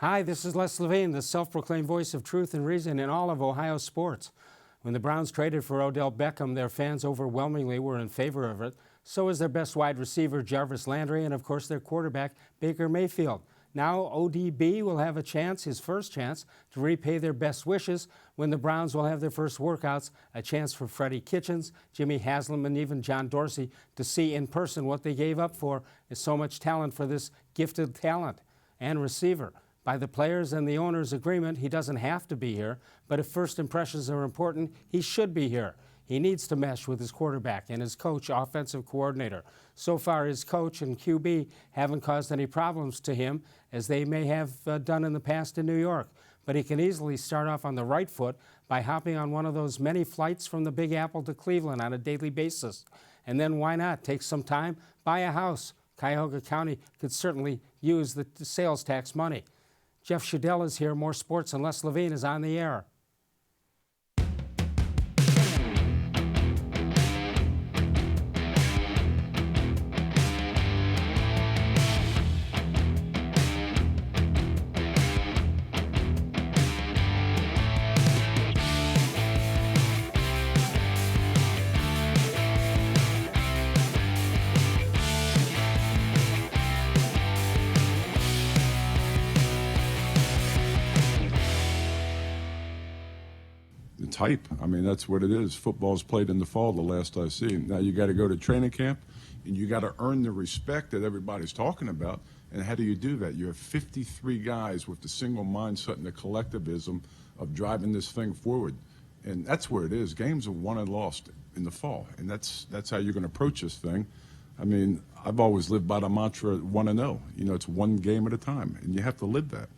Hi, this is Les Levine, the self-proclaimed voice of truth and reason in all of Ohio sports. When the Browns traded for Odell Beckham, their fans overwhelmingly were in favor of it. So is their best wide receiver, Jarvis Landry, and of course their quarterback, Baker Mayfield. Now ODB will have a chance, his first chance, to repay their best wishes when the Browns will have their first workouts, a chance for Freddie Kitchens, Jimmy Haslam, and even John Dorsey to see in person what they gave up for is so much talent for this gifted talent and receiver. By the players and the owner's agreement, he doesn't have to be here, but if first impressions are important, he should be here. He needs to mesh with his quarterback and his coach, offensive coordinator. So far, his coach and QB haven't caused any problems to him, as they may have done in the past in New York. But he can easily start off on the right foot by hopping on one of those many flights from the Big Apple to Cleveland on a daily basis. And then why not take some time, buy a house? Cuyahoga County could certainly use the sales tax money. Jeff Schudel is here. More sports, and Les Levine is on the air. Hype. I mean, that's what it is. Football's played in the fall, the last I see. Now you got to go to training camp, and you got to earn the respect that everybody's talking about. And how do you do that? You have 53 guys with the single mindset and the collectivism of driving this thing forward. And that's where it is. Games are won and lost in the fall, and that's how you're going to approach this thing. I mean, I've always lived by the mantra 1-0. You know, it's one game at a time, and you have to live that.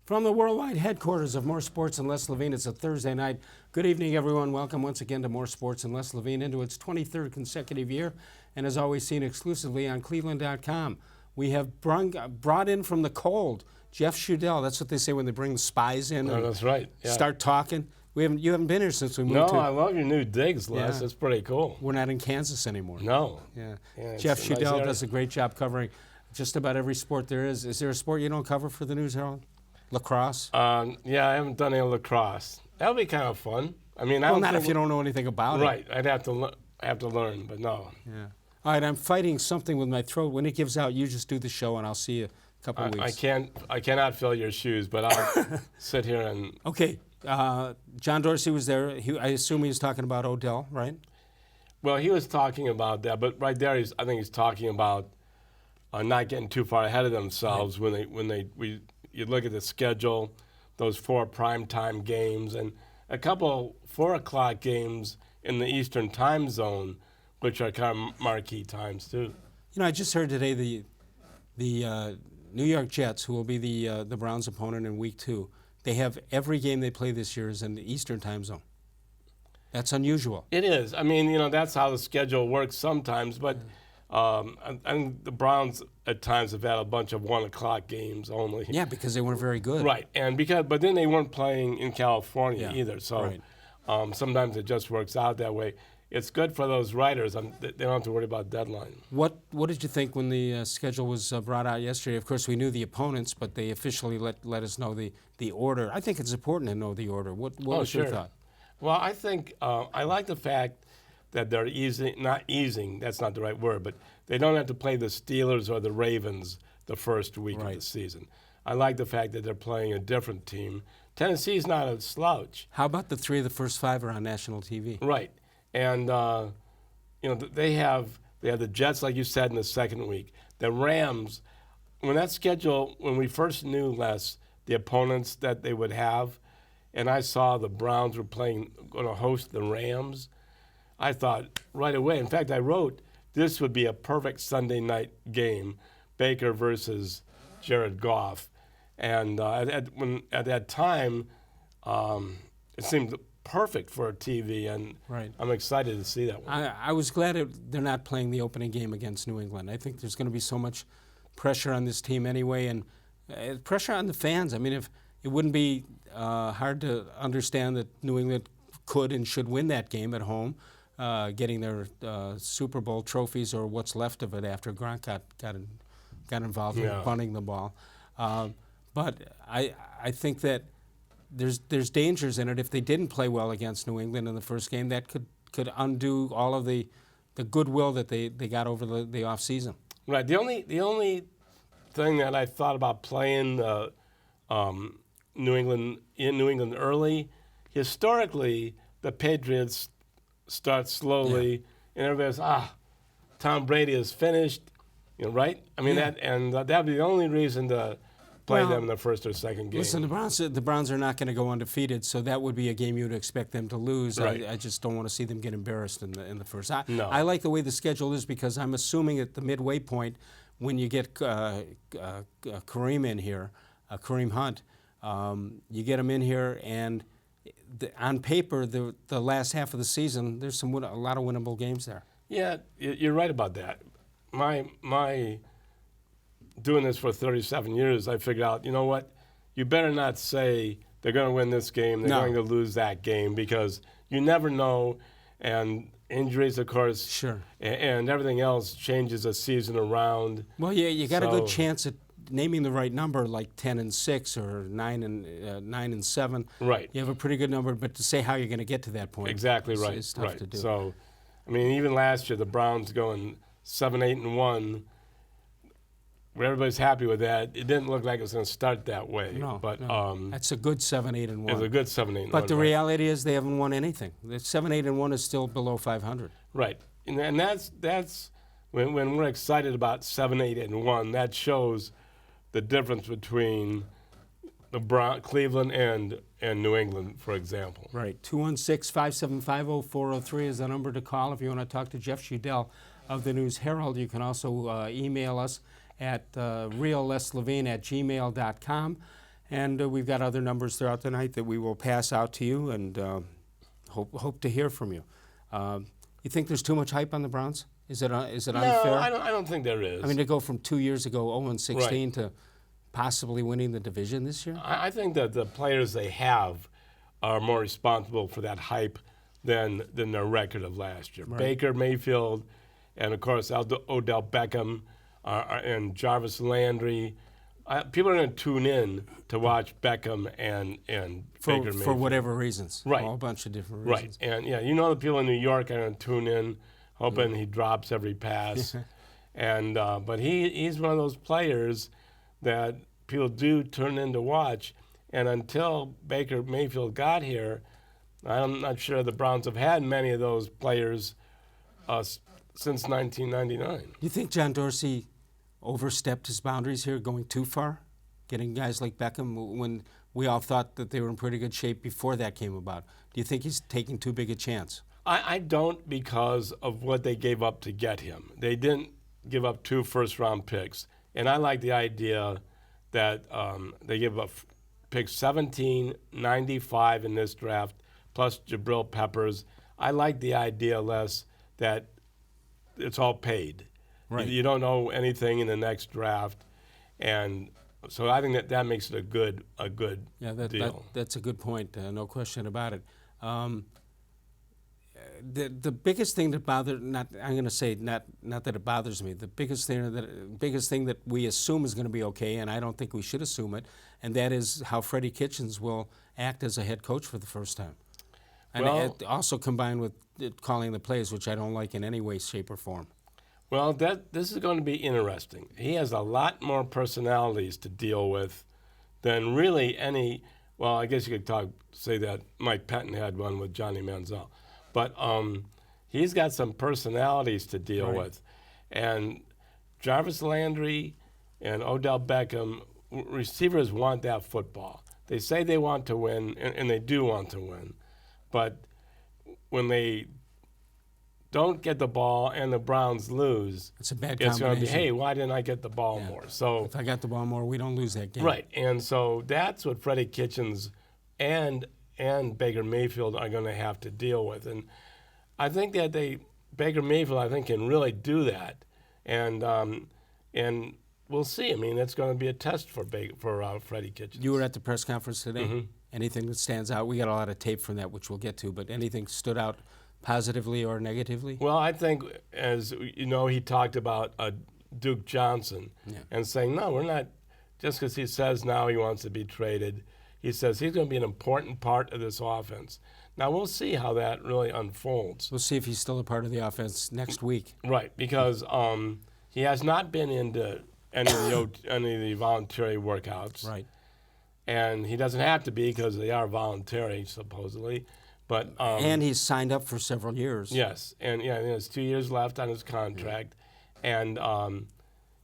From the worldwide headquarters of More Sports and Les Levine, it's a Thursday night. Good evening, everyone. Welcome once again to More Sports and Les Levine into its 23rd consecutive year, and as always seen exclusively on cleveland.com. We have brought in from the cold Jeff Schudel. That's what they say when they bring the spies in. No, that's right. Yeah. Start talking. You haven't been here since we moved. No, I love your new digs, Les. Yeah. It's pretty cool. We're not in Kansas anymore. No. Yeah Jeff Schudel does a great job covering just about every sport there is. Is there a sport you don't cover for the News-Herald? Lacrosse? Yeah, I haven't done any lacrosse. That'll be kind of fun. I mean, well, not if you don't know anything about it. Right, I'd have to learn, but no. Yeah. All right, I'm fighting something with my throat. When it gives out, you just do the show, and I'll see you a couple of weeks. I cannot fill your shoes, but I'll sit here and. Okay, John Dorsey was there. I assume he was talking about Odell, right? Well, he was talking about that, but right there, I think he's talking about not getting too far ahead of themselves right. You look at the schedule, those 4 primetime games, and a couple 4 o'clock games in the Eastern time zone, which are kind of marquee times too. You know, I just heard today the New York Jets, who will be the Browns' opponent in Week 2, they have every game they play this year is in the Eastern time zone. That's unusual. It is. I mean, you know, that's how the schedule works sometimes, but. And the Browns at times have had a bunch of 1 o'clock games only. Yeah, because they weren't very good. Right, but then they weren't playing in California either. So right. Sometimes it just works out that way. It's good for those writers. They don't have to worry about deadline. What did you think when the schedule was brought out yesterday? Of course, we knew the opponents, but they officially let us know the order. I think it's important to know the order. What was your thought? Well, I think I like the fact that they're not easing, that's not the right word, but they don't have to play the Steelers or the Ravens the first week of the season. I like the fact that they're playing a different team. Tennessee's not a slouch. How about the 3 of the first 5 are on national TV? Right. And, you know, they have the Jets, like you said, in the second week. The Rams, when we first knew, Les, the opponents that they would have, and I saw the Browns were going to host the Rams, I thought right away, in fact, I wrote, this would be a perfect Sunday night game, Baker versus Jared Goff. And at that time, it seemed perfect for a TV, and right. I'm excited to see that one. I was glad they're not playing the opening game against New England. I think there's going to be so much pressure on this team anyway, and pressure on the fans. I mean, if it wouldn't be hard to understand that New England could and should win that game at home. Getting their Super Bowl trophies or what's left of it after Gronk got involved in punting the ball. But I think that there's dangers in it. If they didn't play well against New England in the first game, that could undo all of the goodwill that they got over the offseason. Right. The only thing that I thought about playing New England early, historically, the Patriots start slowly, and everybody's Tom Brady is finished, right? I mean that'd be the only reason to play them in the first or second game. Listen, the Browns are not going to go undefeated, so that would be a game you would expect them to lose. Right. I just don't want to see them get embarrassed in the first. No. I like the way the schedule is because I'm assuming at the midway point, when you get Kareem in here, Kareem Hunt, you get him in here, and on paper, the last half of the season, there's a lot of winnable games there. Yeah, you're right about that. My doing this for 37 years, I figured out, you know what? You better not say they're going to win this game, they're going to lose that game, because you never know, and injuries, of course, sure, and everything else changes a season around. Well, yeah, you got a good chance at naming the right number, like 10-6 or 9-7. Right. You have a pretty good number, but to say how you're going to get to that point, exactly right. It's tough to do. So, I mean, even last year, the Browns going 7-8-1. Where everybody's happy with that. It didn't look like it was going to start that way. No, but that's a good 7-8-1. It's a good 7-8-1. But the reality is they haven't won anything. The 7-8-1 is still below 500. Right, and that's when we're excited about 7-8-1. That shows the difference between Cleveland and New England, for example. Right. 216-575-0403 is the number to call if you want to talk to Jeff Schudel of the News-Herald. You can also email us at reallesslevine@gmail.com. And we've got other numbers throughout the night that we will pass out to you, and hope to hear from you. You think there's too much hype on the Browns? Is it unfair? No, I don't think there is. I mean, to go from 2 years ago 0-16 to possibly winning the division this year? I think that the players they have are more responsible for that hype than their record of last year. Right. Baker Mayfield, and of course Odell Beckham, and Jarvis Landry. People are going to tune in to watch Beckham and Baker Mayfield. For whatever reasons. Right. A whole bunch of different Right. reasons. And the people in New York are going to tune in, hoping he drops every pass. And but he's one of those players that people do turn in to watch. And until Baker Mayfield got here, I'm not sure the Browns have had many of those players since 1999. You think John Dorsey overstepped his boundaries here, going too far, getting guys like Beckham when we all thought that they were in pretty good shape before that came about? Do you think he's taking too big a chance? I don't, because of what they gave up to get him. They didn't give up 2 first-round picks. And I like the idea that they give up picks 17, 95 in this draft, plus Jabril Peppers. I like the idea, Les, that it's all paid. Right. You don't owe anything in the next draft. And so I think that makes it a good deal. That's a good point, no question about it. The biggest thing that I'm going to say not that it bothers me. The biggest thing that we assume is going to be okay, and I don't think we should assume it, and that is how Freddie Kitchens will act as a head coach for the first time. And it also combined with calling the plays, which I don't like in any way, shape, or form. Well, this is going to be interesting. He has a lot more personalities to deal with than really any. Well, I guess you could say that Mike Patton had one with Johnny Manziel, but he's got some personalities to deal with, and Jarvis Landry and Odell Beckham, receivers want that football. They say they want to win, and they do want to win, but when they don't get the ball and the Browns lose, it's a bad combination. It's going to be, hey, why didn't I get the ball more? So if I got the ball more, we don't lose that game. Right, and so that's what Freddie Kitchens and Baker Mayfield are going to have to deal with. And I think that Baker Mayfield, can really do that. And we'll see. I mean, it's going to be a test for Freddie Kitchens. You were at the press conference today. Mm-hmm. Anything that stands out? We got a lot of tape from that, which we'll get to, but anything stood out positively or negatively? Well, I think, as you know, he talked about Duke Johnson and saying, no, we're not just because he says now he wants to be traded, he says he's going to be an important part of this offense. Now, we'll see how that really unfolds. We'll see if he's still a part of the offense next week. Right, because he has not been into any of the voluntary workouts. Right. And he doesn't have to be because they are voluntary, supposedly. But and he's signed up for several years. Yes, and yeah, he has 2 years left on his contract. And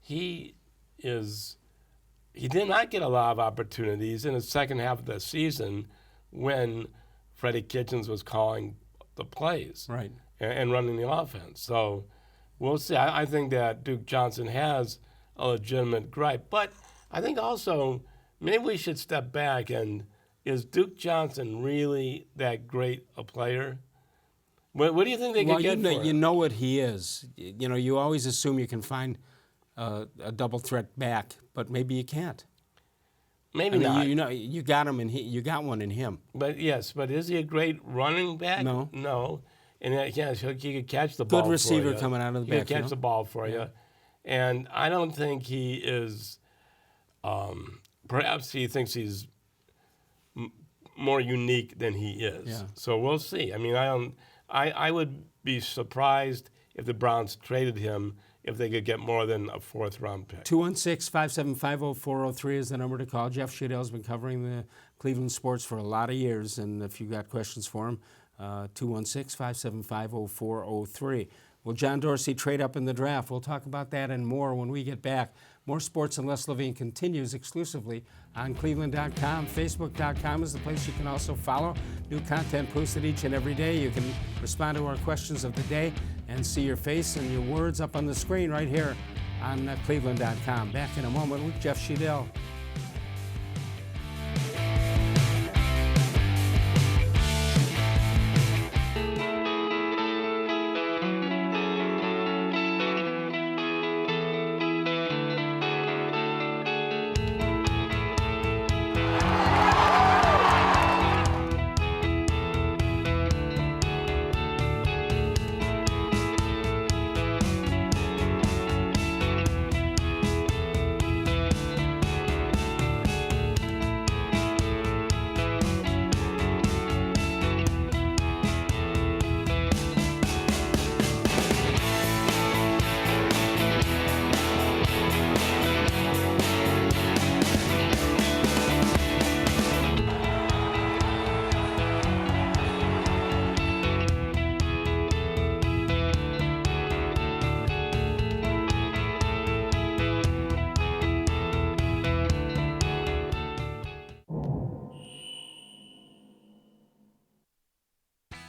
he did not get a lot of opportunities in the second half of the season when Freddie Kitchens was calling the plays Right. and running the offense. So we'll see. I think that Duke Johnson has a legitimate gripe. But I think also maybe we should step back and is Duke Johnson really that great a player? What do you think they could get for him? You know what he is. You know, you always assume you can find a double threat back, but maybe you can't. Maybe not. You know, you got him, and you got one in him. But yes, but is he a great running back? No. No. And yes, he could catch the ball. Good receiver for you. coming out of the He could backfield. catch the ball for you. And I don't think he is. Perhaps he thinks he's more unique than he is. Yeah. So we'll see. I mean, I would be surprised if the Browns traded him if they could get more than a fourth-round pick. 216-575-0403 is the number to call. Jeff Schudel's been covering the Cleveland sports for a lot of years, and if you've got questions for him, 216-575-0403. Will John Dorsey trade up in the draft? We'll talk about that and more when we get back. More Sports and Les Levine continues exclusively on cleveland.com. Facebook.com is the place you can also follow. New content posted each and every day. You can respond to our questions of the day and see your face and your words up on the screen right here on cleveland.com. Back in a moment with Jeff Schudel.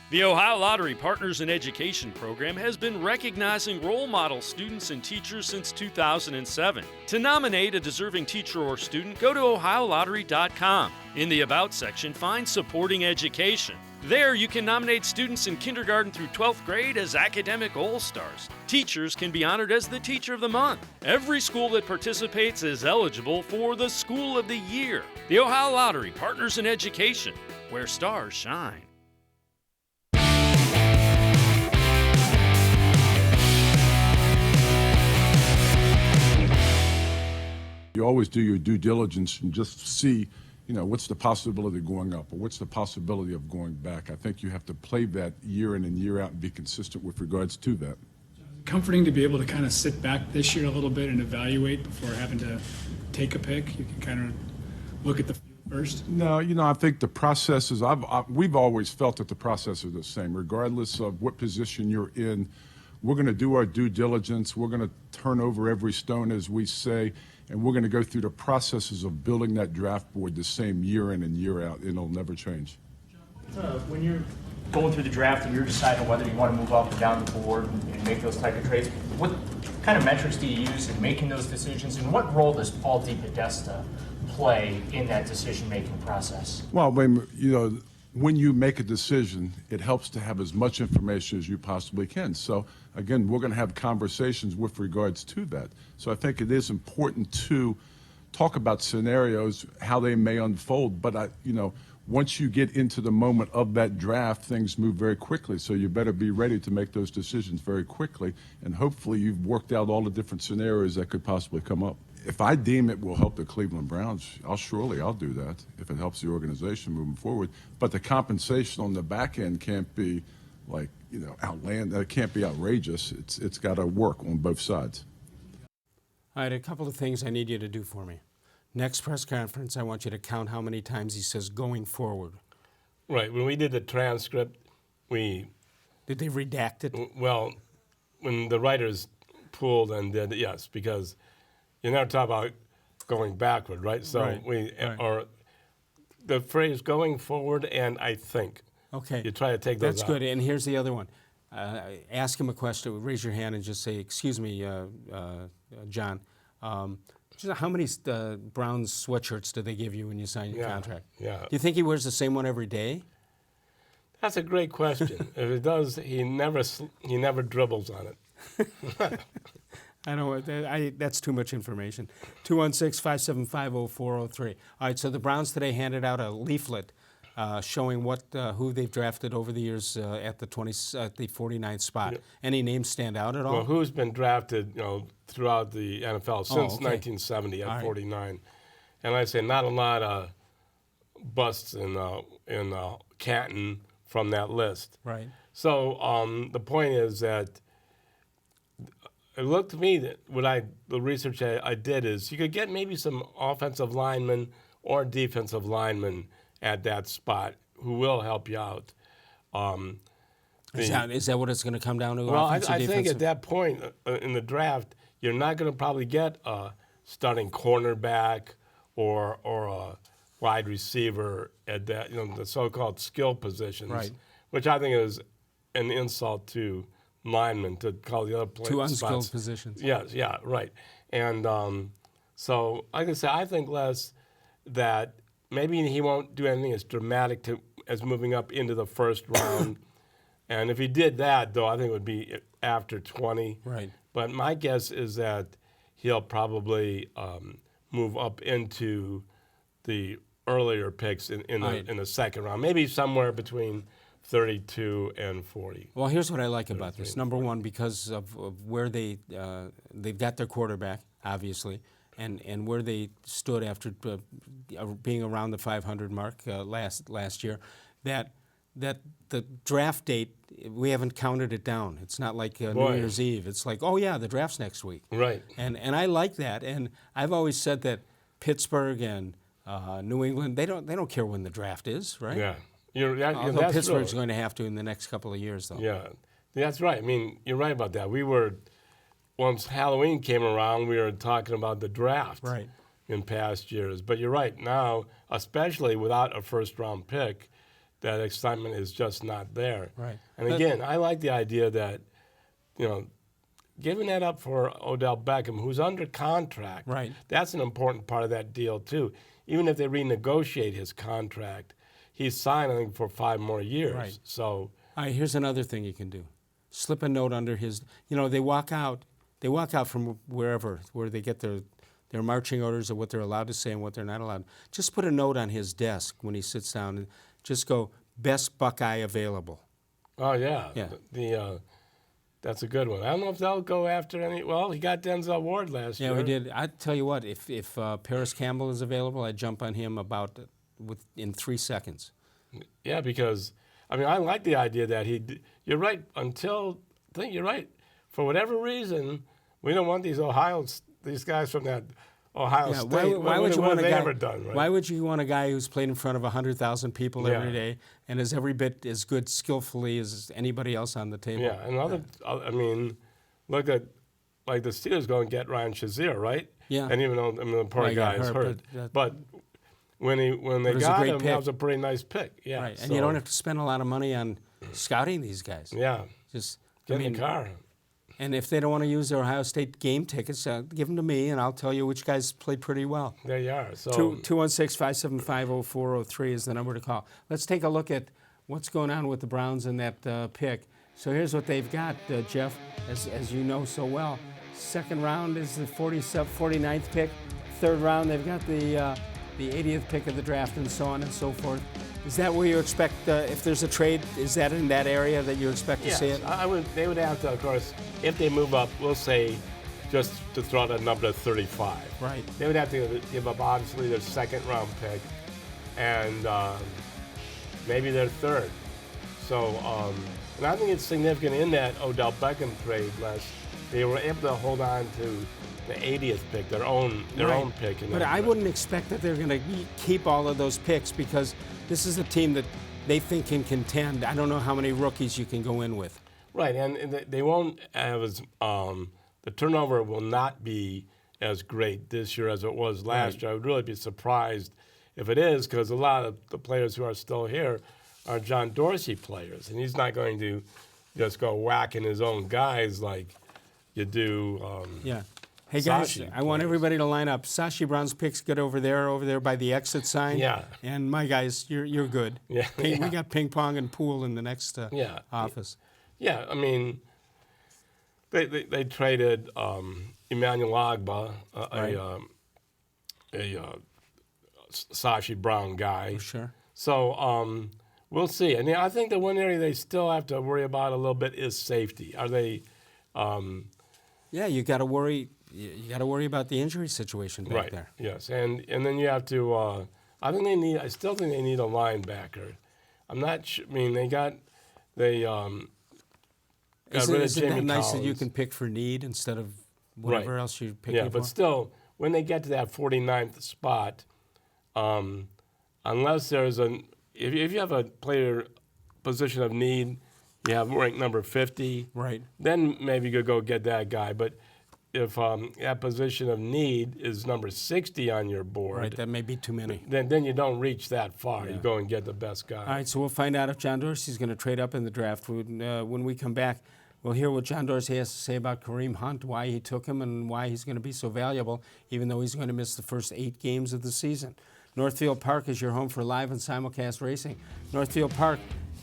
The Ohio Lottery Partners in Education program has been recognizing role model students and teachers since 2007. To nominate a deserving teacher or student, go to OhioLottery.com. In the About section, find Supporting Education. There, you can nominate students in kindergarten through 12th grade as academic all-stars. Teachers can be honored as the Teacher of the Month. Every school that participates is eligible for the School of the Year. The Ohio Lottery Partners in Education, where stars shine. You always do your due diligence and just see, what's the possibility of going up or what's the possibility of going back. I think you have to play that year in and year out and be consistent with regards to that. Comforting to be able to kind of sit back this year a little bit and evaluate before having to take a pick. You can kind of look at the field first. No, I think the processes, we've always felt that the process is the same, regardless of what position you're in. We're going to do our due diligence. We're going to turn over every stone, as we say, and we're going to go through the processes of building that draft board the same year in and year out. It'll never change. When you're going through the draft and you're deciding whether you want to move up or down the board and make those type of trades, what kind of metrics do you use in making those decisions, and what role does Paul DePodesta play in that decision-making process? Well, when you make a decision, it helps to have as much information as you possibly can. So, again, we're going to have conversations with regards to that. So I think it is important to talk about scenarios, how they may unfold. But, once you get into the moment of that draft, things move very quickly. So you better be ready to make those decisions very quickly. And hopefully you've worked out all the different scenarios that could possibly come up. if I deem it will help the Cleveland Browns, I'll do that if it helps the organization moving forward. But the compensation on the back end can't be like, outlandish. It can't be outrageous. It's got to work on both sides. All right, a couple of things I need you to do for me. Next press conference, I want you to count how many times he says going forward. Right. When we did the transcript, Did they redact it? Well, when the writers pulled and did, yes, because you never talk about going backward, right? So or the phrase going forward and I think. Okay. You try to take those That's out. good. And here's the other one. Ask him a question. Raise your hand and just say, excuse me, John. Just how many Browns sweatshirts do they give you when you sign your contract? Yeah. Do you think he wears the same one every day? That's a great question. If it does, he never dribbles on it. I don't. That's too much information. 216-575-0403. All right. So the Browns today handed out a leaflet showing who they've drafted over the years at the 49th spot. Yeah. Any names stand out at all? Well, who's been drafted, throughout the NFL since 1970 at 49, and I say not a lot of busts in Canton from that list. Right. So the point is that it looked to me that the research I did is you could get maybe some offensive linemen or defensive linemen at that spot who will help you out. Is that what it's going to come down to? Well, I think at that point in the draft, you're not going to probably get a starting cornerback or a wide receiver at that, the so-called skill positions, right. Which I think is an insult to linemen to call the other players. Two unskilled positions. Yes, yeah, right. And so, like I said, I think, Les, that maybe he won't do anything as dramatic as moving up into the first round. And if he did that, though, I think it would be after 20. Right. But my guess is that he'll probably move up into the earlier picks in the second round, maybe somewhere between 32 and 40. Well, here's what I like about this. Number one, because of where they've got their quarterback, obviously, and where they stood after being around the 500 mark last year, that the draft date, we haven't counted it down. It's not like New Year's Eve. It's like, oh yeah, the draft's next week. Right. And I like that. And I've always said that Pittsburgh and New England, they don't care when the draft is, right? Yeah. Although Pittsburgh's going to have to in the next couple of years, though. Yeah, that's right. I mean, you're right about that. Once Halloween came around, we were talking about the draft in past years. But you're right. Now, especially without a first-round pick, that excitement is just not there. Right. And again, I like the idea that, giving that up for Odell Beckham, who's under contract, that's an important part of that deal, too. Even if they renegotiate his contract, he's signed, I think, for 5 more years. Right. So, all right, here's another thing you can do. Slip a note under his, they walk out from where they get their marching orders of what they're allowed to say and what they're not allowed. Just put a note on his desk when he sits down and just go, best Buckeye available. Oh, yeah. Yeah. That's a good one. I don't know if they'll go after any. Well, he got Denzel Ward last year. Yeah, we did. I tell you what, if Parris Campbell is available, I'd jump on him in 3 seconds. Yeah, because I like the idea that you're right. I think you're right. For whatever reason, we don't want these guys from that Ohio State. Why would you want a guy? Ever done, right? Why would you want a guy who's played in front of 100,000 people every day and is every bit as good skillfully as anybody else on the table? Yeah, and look at like the Steelers go and get Ryan Shazier, right? Yeah. And even though the poor guy is hurt, but when they got him, that was a pretty nice pick. Yeah. Right, and you don't have to spend a lot of money on scouting these guys. Yeah. Just get in the car. And if they don't want to use their Ohio State game tickets, give them to me, and I'll tell you which guys played pretty well. There you are. So 216-575-0403 is the number to call. Let's take a look at what's going on with the Browns in that pick. So here's what they've got, Jeff, as you know so well. Second round is the 49th pick. Third round, they've got the 80th pick of the draft, and so on and so forth. Is that where you expect, if there's a trade, is that in that area that you expect to see it? They would have to, of course, if they move up, we'll say just to throw out a number of 35. Right. They would have to give up, obviously, their second-round pick and maybe their third. So, and I think it's significant in that Odell Beckham trade, Les. They were able to hold on to the 80th pick, their own pick. But I wouldn't expect that they're going to keep all of those picks because this is a team that they think can contend. I don't know how many rookies you can go in with. Right, and they won't have as the turnover will not be as great this year as it was last year. I would really be surprised if it is, because a lot of the players who are still here are John Dorsey players, and he's not going to just go whacking his own guys like you do. Yeah. Hey guys, Sashi I want players. everybody to line up. Sashi Brown's pick's good over there by the exit sign. Yeah. And my guys, you're good. Yeah, We yeah. got ping pong and pool in the next office. Yeah, I mean, they traded Emmanuel Agba, a Sashi Brown guy. For sure. So we'll see. And I think the one area they still have to worry about a little bit is safety. Are they? Yeah, you got to worry. You got to worry about the injury situation back Right. there. Yes, and then you have to. I still think they need a linebacker. I'm not sure. I mean, they got rid of Isn't that Jamie nice that you Collins. can pick for need instead of whatever Right. else you're picking Yeah, for? but still, when they get to that 49th spot, unless there's if you have a player position of need, you have ranked number 50. Right. Then maybe you could go get that guy. But if that position of need is number 60 on your board, Right, that may be too many. then you don't reach that far. Yeah. You go and get the best guy. All right, so we'll find out if John Dorsey's going to trade up in the draft. When we come back, we'll hear what John Dorsey has to say about Kareem Hunt, why he took him, and why he's going to be so valuable, even though he's going to miss the first 8 games of the season. Northfield Park is your home for live and simulcast racing. Northfield Park,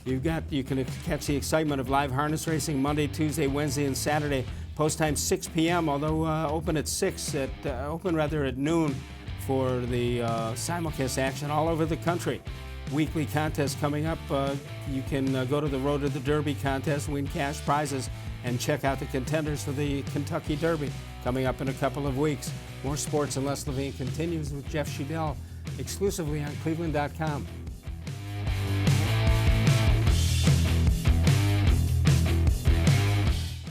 you can catch the excitement of live harness racing Monday, Tuesday, Wednesday, and Saturday. Post time 6 p.m., although open at noon for the simulcast action all over the country. Weekly contest coming up. You can go to the Road to the Derby contest, win cash prizes, and check out the contenders for the Kentucky Derby coming up in a couple of weeks. More sports and Les Levine continues with Jeff Schudel exclusively on cleveland.com.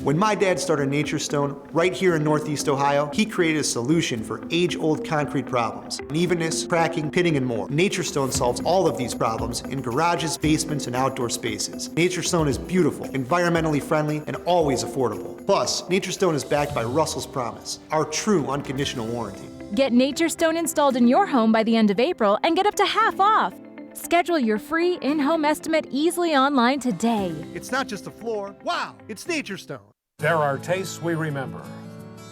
When my dad started Nature Stone right here in Northeast Ohio, he created a solution for age-old concrete problems. Unevenness, cracking, pitting, and more. Nature Stone solves all of these problems in garages, basements, and outdoor spaces. Nature Stone is beautiful, environmentally friendly, and always affordable. Plus, Nature Stone is backed by Russell's Promise, our true unconditional warranty. Get Nature Stone installed in your home by the end of April and get up to half off. Schedule your free in-home estimate easily online today. It's not just a floor. Wow, it's Nature Stone. There are tastes we remember.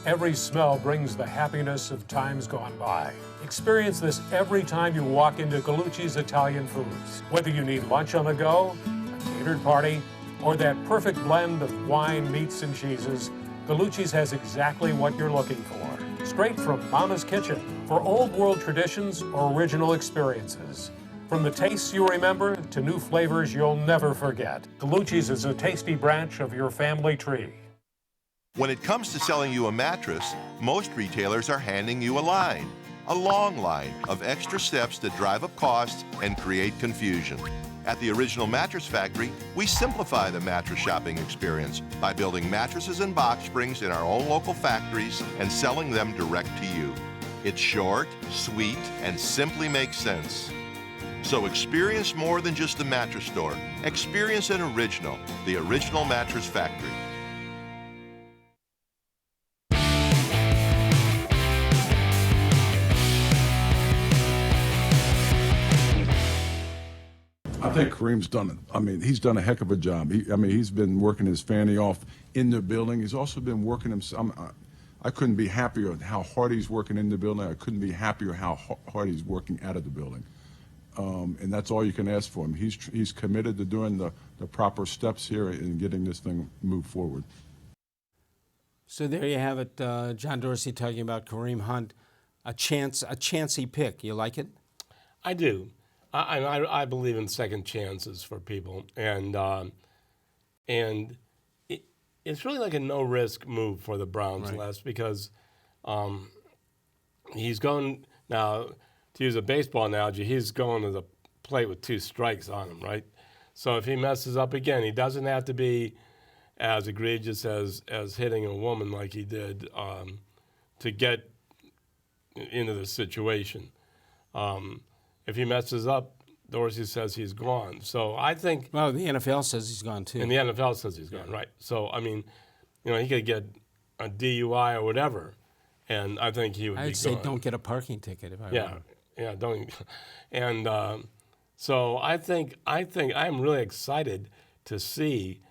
Every smell brings the happiness of times gone by. Experience this every time you walk into Gallucci's Italian Foods. Whether you need lunch on the go, a catered party, or that perfect blend of wine, meats, and cheeses, Gallucci's has exactly what you're looking for. Straight from Mama's Kitchen for old world traditions or original experiences. From the tastes you remember to new flavors you'll never forget. Gallucci's is a tasty branch of your family tree. When it comes to selling you a mattress, most retailers are handing you a long line of extra steps that drive up costs and create confusion. At the Original Mattress Factory, we simplify the mattress shopping experience by building mattresses and box springs in our own local factories and selling them direct to you. It's short, sweet, and simply makes sense. So experience more than just the mattress store. Experience an original, the Original Mattress Factory. I think Kareem's done it. I mean, he's done a heck of a job. He's been working his fanny off in the building. He's also been working himself. I couldn't be happier how hard he's working in the building. I couldn't be happier how hard he's working out of the building. And that's all you can ask for him. He's committed to doing the proper steps here and getting this thing moved forward. So there you have it, John Dorsey talking about Kareem Hunt, a chancy pick. You like it? I do. I believe in second chances for people, and if it's really like a no-risk move for the Browns, Right. Les, because he's going now. To use a baseball analogy, he's going to the plate with 2 strikes on him, right? So if he messes up again, he doesn't have to be as egregious as hitting a woman like he did to get into the situation. If he messes up, Dorsey says he's gone. So I think. Well, the NFL says he's gone too. And the NFL says he's gone, right? So I mean, he could get a DUI or whatever, and I think he would be gone. I'd say don't get a parking ticket if I were. Yeah, don't. And so I think I'm really excited to see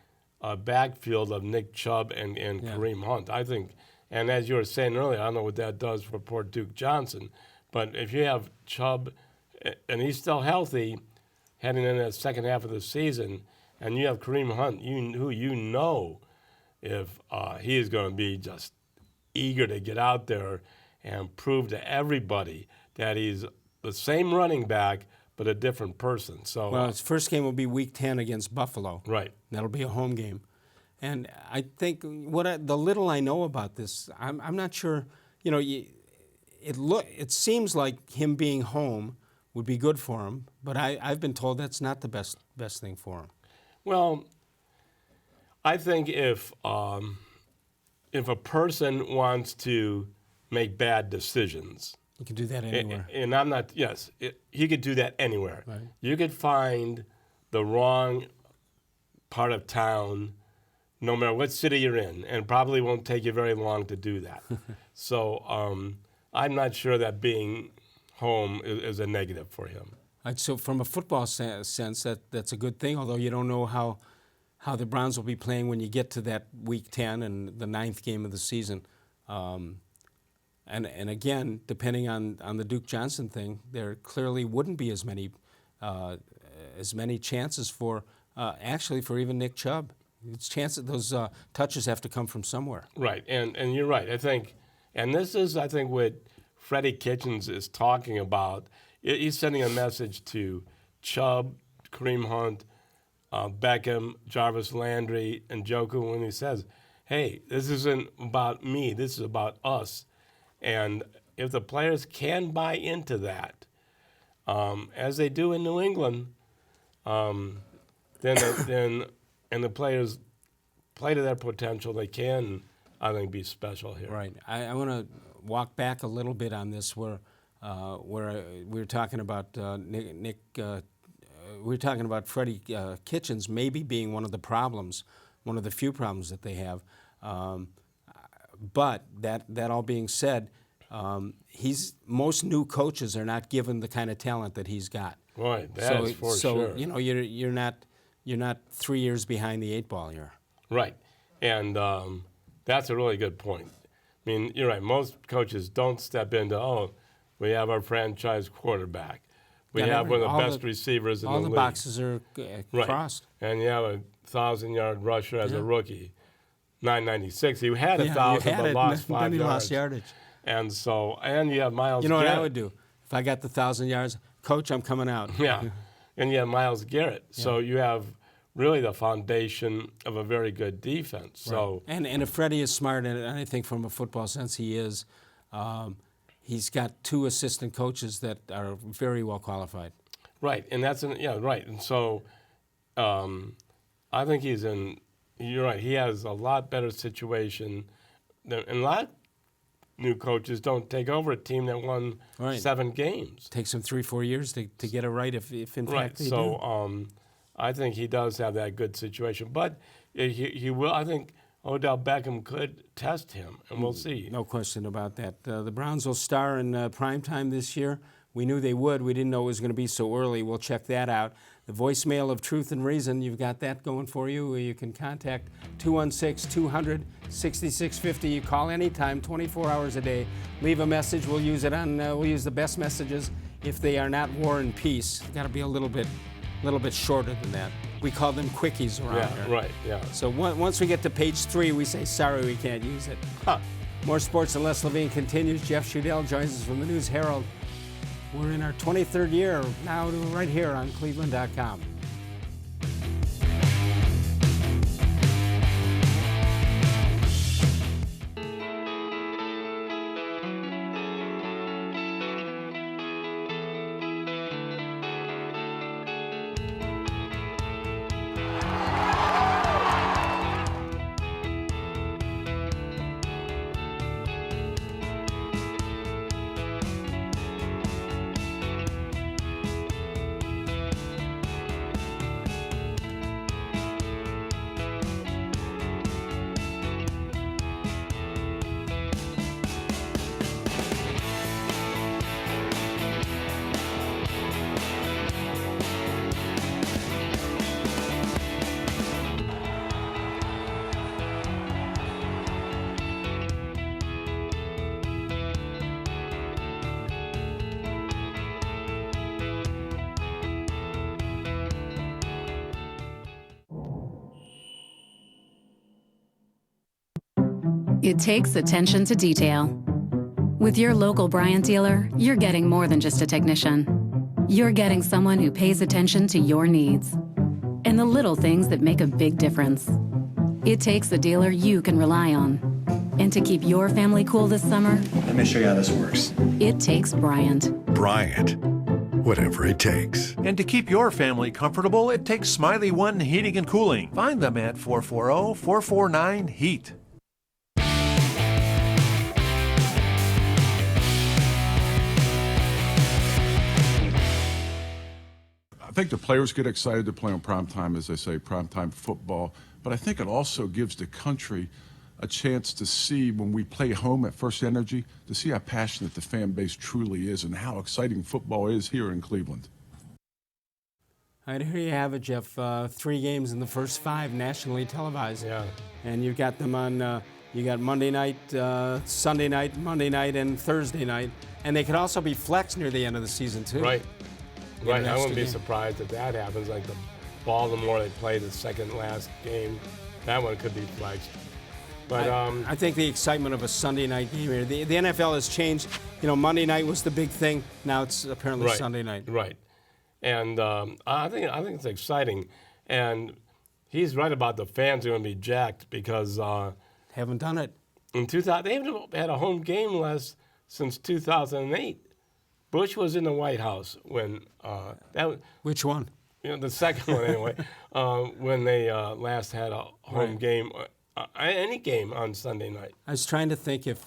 a backfield of Nick Chubb and Kareem Hunt. I think, and as you were saying earlier, I don't know what that does for poor Duke Johnson, but if you have Chubb, and he's still healthy, heading into the second half of the season, and you have Kareem Hunt, who if he is going to be just eager to get out there and prove to everybody that he's the same running back but a different person. So well, his first game will be Week 10 against Buffalo. Right. That'll be a home game, and I think the little I know about this, I'm not sure. It seems like him being home would be good for him, but I've been told that's not the best thing for him. Well, I think if a person wants to make bad decisions, you can do that anywhere. And I'm not. Yes, he could do that anywhere. Right. You could find the wrong part of town, no matter what city you're in, and it probably won't take you very long to do that. So I'm not sure that being home is a negative for him. So from a football sense, that's a good thing, although you don't know how the Browns will be playing when you get to that Week 10 and the 9th game of the season. And again, depending on the Duke Johnson thing, there clearly wouldn't be as many chances for even Nick Chubb. It's chances those touches have to come from somewhere. Right, and you're right. I think what Freddie Kitchens is talking about. He's sending a message to Chubb, Kareem Hunt, Beckham, Jarvis, Landry, and Joku when he says, hey, this isn't about me, this is about us. And if the players can buy into that, as they do in New England, then the players play to their potential, they can, I think, be special here. Right. I want to walk back a little bit on this where we were talking about Nick we were talking about Freddie Kitchens maybe being one of the problems, one of the few problems that they have. But that all being said, most new coaches are not given the kind of talent that he's got. Right, that's for sure. So you're not 3 years behind the 8 ball here. Right, and that's a really good point. I mean, you're right. Most coaches don't step into, we have our franchise quarterback. We have one of the best receivers in the league. All the boxes are crossed. Right. And you have a 1,000-yard rusher as a rookie. 996. He had 1,000, but lost 5 yards. Then he lost yardage. And you have Myles Garrett. You know what I would do? If I got the 1,000 yards, Coach, I'm coming out. Yeah. And you have Myles Garrett. Yeah. So you have really the foundation of a very good defense. Right. So and if Freddie is smart, and I think from a football sense he is, he's got 2 assistant coaches that are very well qualified. Right, and right. And so I think you're right, he has a lot better situation. And a lot of new coaches don't take over a team that won 7 games. It takes them 3-4 years to get it right if in fact they do. So I think he does have that good situation. But he will, I think Odell Beckham could test him, and we'll see. No question about that. The Browns will star in primetime this year. We knew they would. We didn't know it was going to be so early. We'll check that out. The voicemail of Truth and Reason, you've got that going for you. You can contact 216-200-6650. You call anytime, 24 hours a day. Leave a message. We'll use it we'll use the best messages if they are not War and Peace. Got to be a little bit shorter than that. We call them quickies around here. Right, yeah. So once we get to page 3, we say, sorry, we can't use it. More Sports and Les Levine continues. Jeff Schudel joins us from the News-Herald. We're in our 23rd year now, right here on cleveland.com. It takes attention to detail. With your local Bryant dealer, you're getting more than just a technician. You're getting someone who pays attention to your needs and the little things that make a big difference. It takes a dealer you can rely on. And to keep your family cool this summer, let me show you how this works. It takes Bryant. Bryant, whatever it takes. And to keep your family comfortable, it takes Smiley One Heating and Cooling. Find them at 440-449-HEAT. I think the players get excited to play on primetime, as they say, primetime football. But I think it also gives the country a chance to see, when we play home at First Energy, to see how passionate the fan base truly is and how exciting football is here in Cleveland. All right, here you have it, Jeff. 3 games in the first 5 nationally televised. Yeah. And you've got them on, you got Monday night, Sunday night, Monday night, and Thursday night. And they could also be flexed near the end of the season, too. Right. Right. I wouldn't be game. surprised if that happens. Like the Baltimore, they play the second last game. That one could be flexed. But I think the excitement of a Sunday night game here. The NFL has changed. You know, Monday night was the big thing. Now it's apparently right, Sunday night. Right. And I think it's exciting. And he's right about the fans are going to be jacked because haven't done it. In 2000, they haven't had a home game less since 2008. Bush was in the White House when that. Which one? You know, the second one anyway. When they last had a home game, any game on Sunday night. I was trying to think if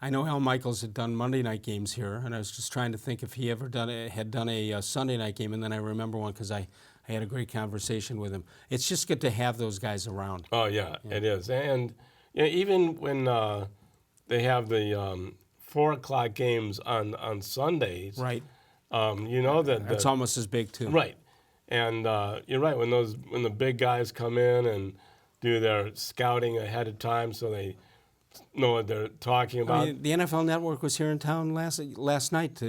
I know Al Michaels had done Monday night games here, and I was just trying to think if he ever had done a Sunday night game, and then I remember one because I had a great conversation with him. It's just good to have those guys around. Oh yeah. It is, and you know, even when they have the 4 o'clock games on Sundays, right? You know that's almost as big too, right? And you're right, when the big guys come in and do their scouting ahead of time, so they know what they're talking about. I mean, the NFL Network was here in town last night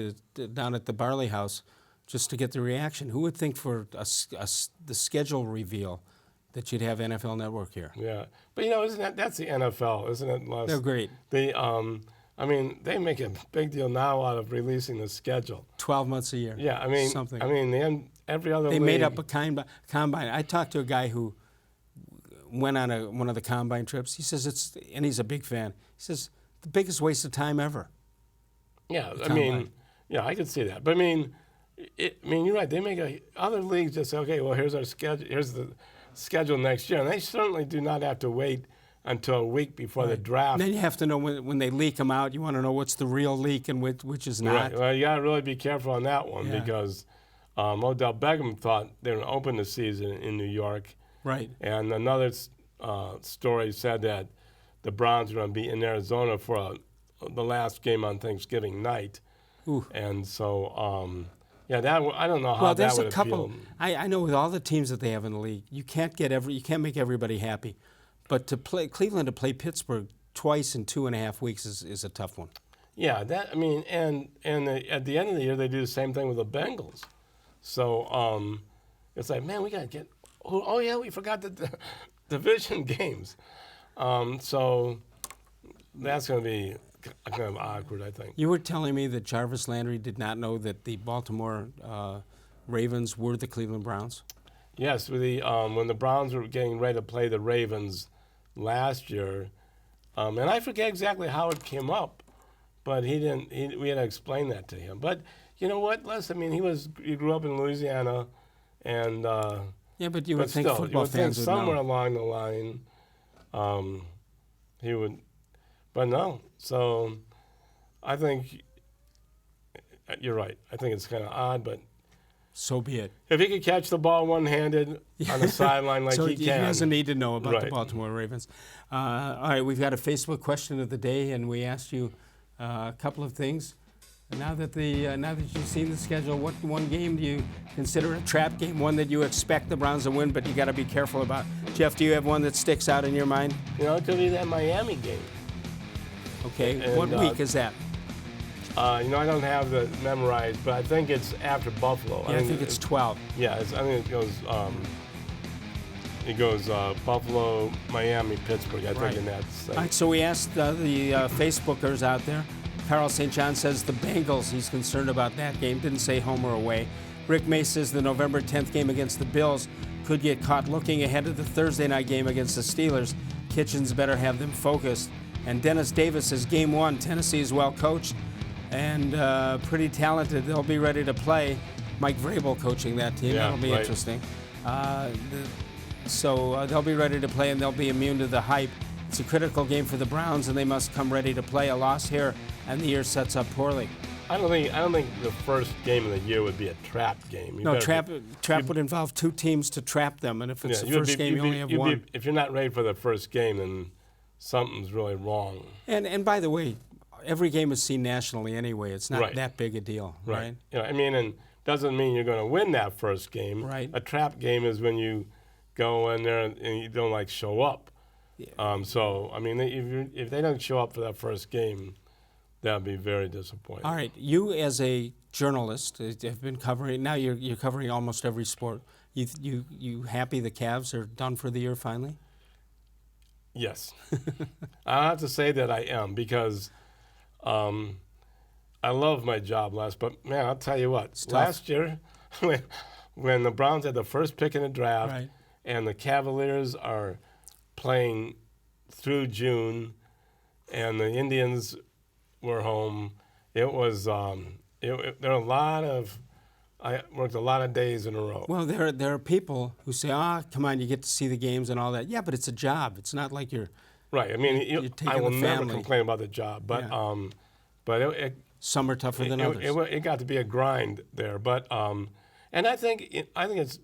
down at the Barley House, just to get the reaction. Who would think for the schedule reveal that you'd have NFL Network here? Yeah, but you know, that's the NFL, isn't it? Les? They're great. I mean, they make a big deal now out of releasing the schedule. 12 months a year. Yeah, I mean, something. I mean, every other they league. made up a combine. I talked to a guy who went on one of the combine trips. He says and he's a big fan. He says the biggest waste of time ever. Yeah, I mean, yeah, I could see that. But I mean, you're right. They make other leagues just say, okay, well, here's our schedule. Here's the schedule next year, and they certainly do not have to wait until a week before the draft. And then you have to know when they leak them out. You want to know what's the real leak and which is not. Right. Well, you got to really be careful on that one because Odell Beckham thought they were going to open the season in New York. Right. And another story said that the Browns were going to be in Arizona for the last game on Thanksgiving night. Ooh. And so, I don't know how that would appeal. I know with all the teams that they have in the league, you can't make everybody happy. But Cleveland to play Pittsburgh twice in 2.5 weeks is a tough one. Yeah, at the end of the year they do the same thing with the Bengals. So it's like, man, we got to get. Oh yeah, we forgot the division games. So that's going to be kind of awkward, I think. You were telling me that Jarvis Landry did not know that the Baltimore Ravens were the Cleveland Browns? Yes, when the Browns were getting ready to play the Ravens last year, and I forget exactly how it came up, but we had to explain that to him. But you know what, Les? I mean, he grew up in Louisiana, and yeah, but you would think football fans would know. Somewhere along the line, he would, but no. So I think you're right. I think it's kind of odd, but. So be it. If he could catch the ball one-handed on the sideline like so he can. He doesn't need to know about the Baltimore Ravens. All right, we've got a Facebook question of the day, and we asked you a couple of things. Now that you've seen the schedule, what one game do you consider a trap game, one that you expect the Browns to win, but you got to be careful about? Jeff, do you have one that sticks out in your mind? You know, it could be that Miami game. Okay, and what week is that? I don't have that memorized, but I think it's after Buffalo. Yeah, I think it's 12. Yeah, I think it goes. It goes Buffalo, Miami, Pittsburgh, I Right. think, in that same. All right, so we asked the Facebookers out there. Carl St. John says the Bengals, he's concerned about that game. Didn't say home or away. Rick May says the November 10th game against the Bills could get caught looking ahead of the Thursday night game against the Steelers. Kitchens better have them focused. And Dennis Davis says game one, Tennessee is well coached and pretty talented. They'll be ready to play. Mike Vrabel coaching that team. Yeah, That'll be right. interesting. So they'll be ready to play and they'll be immune to the hype. It's a critical game for the Browns and they must come ready to play. A loss here and the year sets up poorly. I don't think the first game of the year would be a trap game. You No, better trap would involve two teams to trap them, and if it's the first game, you only have one. If you're not ready for the first game, then something's really wrong. And by the way, every game is seen nationally anyway. It's not Right. that big a deal, right? You know, I mean, and doesn't mean you're going to win that first game. Right. A trap game is when you go in there and you don't show up. Yeah. So I mean, if they don't show up for that first game, that'd be very disappointing. All right, you as a journalist have been covering. Now you're covering almost every sport. You happy the Cavs are done for the year finally? Yes, I have to say that I am because I love my job, Les. But man, I'll tell you what. Last year, when the Browns had the first pick in the draft, right. and the Cavaliers are playing through June, and the Indians were home. It was there are a lot of. I worked a lot of days in a row. Well, there are people who say, come on, you get to see the games and all that. Yeah, but it's a job. It's not like you're right. I mean, you're taking I will the never family. complain about the job, but Yeah. but some are tougher than others. It got to be a grind there, but and I think it's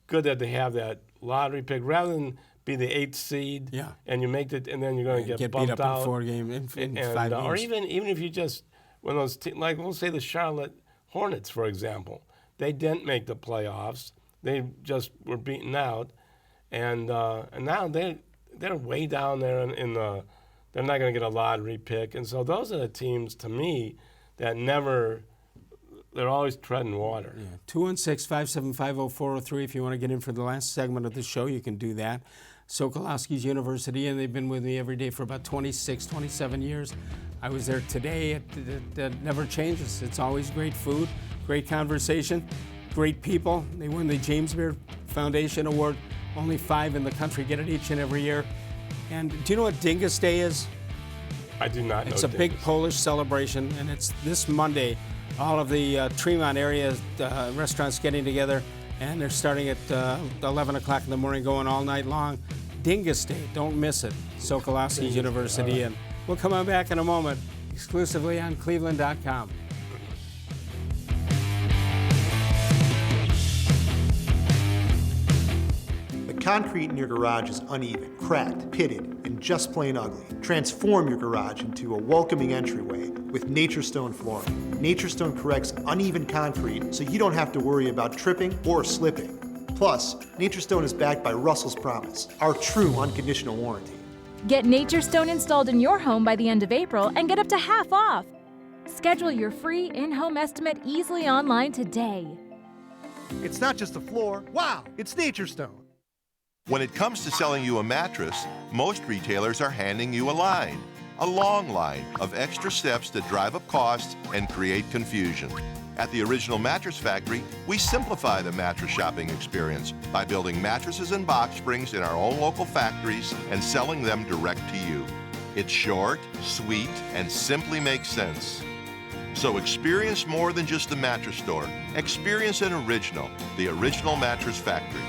good that they have that lottery pick rather than be the 8th seed. Yeah. And you make it, and then you're going to get bumped beat up out in 4 games in and, 5 games. or even if you just when those like we'll say the Charlotte Hornets, for example, they didn't make the playoffs. They just were beaten out, and now they're way down there in the. They're not going to get a lottery pick, and so those are the teams to me that never. They're always treading water. Yeah. 216-575-0403. If you want to get in for the last segment of the show, you can do that. Sokolowski's University, and they've been with me every day for about 26, 27 years. I was there today. It never changes. It's always great food, great conversation, great people. They win the James Beard Foundation Award. Only 5 in the country get it each and every year. And do you know what Dingus Day is? I do not know. It's a big Polish celebration, and it's this Monday. All of the Tremont area restaurants getting together, and they're starting at 11 o'clock in the morning, going all night long. Dingus Day, don't miss it. Sokolowski's University, and we'll come on back in a moment, exclusively on cleveland.com. Concrete in your garage is uneven, cracked, pitted, and just plain ugly. Transform your garage into a welcoming entryway with Naturestone flooring. Naturestone corrects uneven concrete so you don't have to worry about tripping or slipping. Plus, Naturestone is backed by Russell's Promise, our true unconditional warranty. Get Naturestone installed in your home by the end of April and get up to half off. Schedule your free in-home estimate easily online today. It's not just a floor. Wow, it's Naturestone. When it comes to selling you a mattress, most retailers are handing you a line, a long line of extra steps that drive up costs and create confusion. At the Original Mattress Factory, we simplify the mattress shopping experience by building mattresses and box springs in our own local factories and selling them direct to you. It's short, sweet, and simply makes sense. So experience more than just the mattress store. Experience an original, the Original Mattress Factory.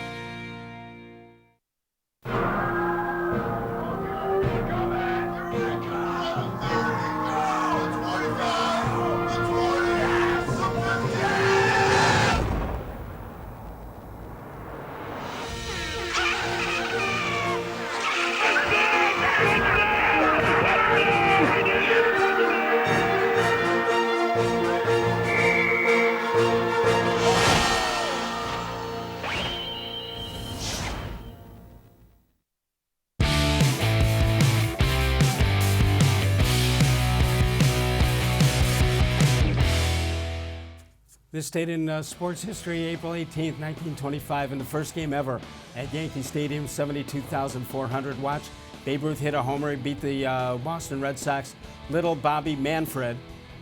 This date in sports history, April 18th, 1925, in the first game ever at Yankee Stadium, 72,400 watched. Babe Ruth hit a homer. He beat the Boston Red Sox. Little Bobby Manfred,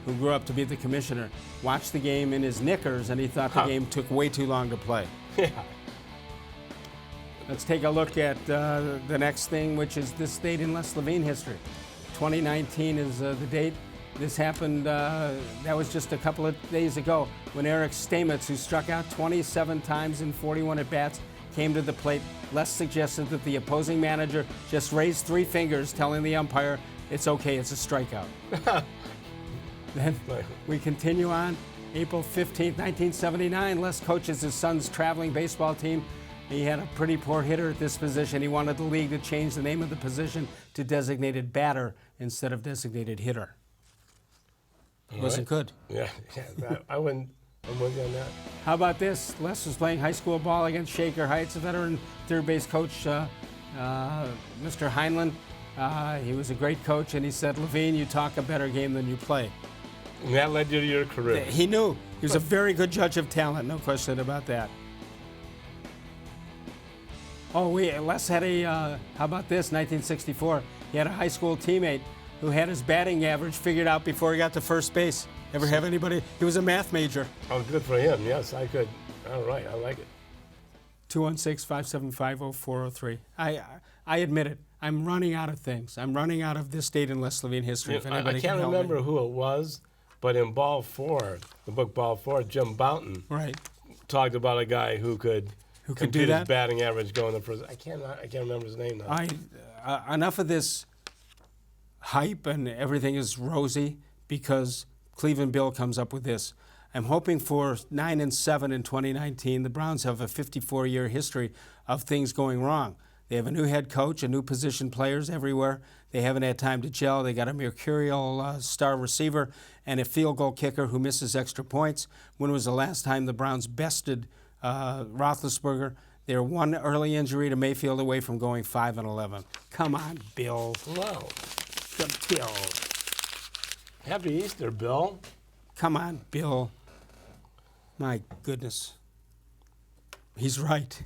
who grew up to be the commissioner, watched the game in his knickers, and he thought the game took way too long to play. Yeah. Let's take a look at the next thing, which is this date in Les Levine history. 2019 is the date. This happened, that was just a couple of days ago, when Eric Stamets, who struck out 27 times in 41 at-bats, came to the plate. Les suggested that the opposing manager just raise 3 fingers, telling the umpire, it's okay, it's a strikeout. Then we continue on. April 15th, 1979, Les coaches his son's traveling baseball team. He had a pretty poor hitter at this position. He wanted the league to change the name of the position to designated batter instead of designated hitter. It wasn't good. Yeah, I'm with you on that. How about this? Les was playing high school ball against Shaker Heights. A veteran third base coach, Mr. Heinlein, he was a great coach, and he said, Levine, you talk a better game than you play. And that led you to your career. He knew. He was a very good judge of talent, no question about that. Oh, Les had how about this, 1964? He had a high school teammate who had his batting average figured out before he got to first base. Ever have anybody? He was a math major. Oh, good for him. Yes, I could. All right, I like it. 216-575-0403. I admit it. I'm running out of things. I'm running out of this date in Les Levine history. If anybody I can't can remember help me. who it was, but in Ball 4, the book Ball 4, Jim Boughton talked about a guy who could do that? his batting average going to first. I can't remember his name now. Enough of this hype and everything is rosy because Cleveland Bill comes up with this. I'm hoping for 9-7 in 2019. The Browns have a 54-year history of things going wrong. They have a new head coach, a new position players everywhere. They haven't had time to gel. They got a mercurial star receiver and a field goal kicker who misses extra points. When was the last time the Browns bested Roethlisberger? They're one early injury to Mayfield away from going 5-11. Come on, Bill. Wow. Bill. Happy Easter, Bill. Come on, Bill. My goodness. He's right.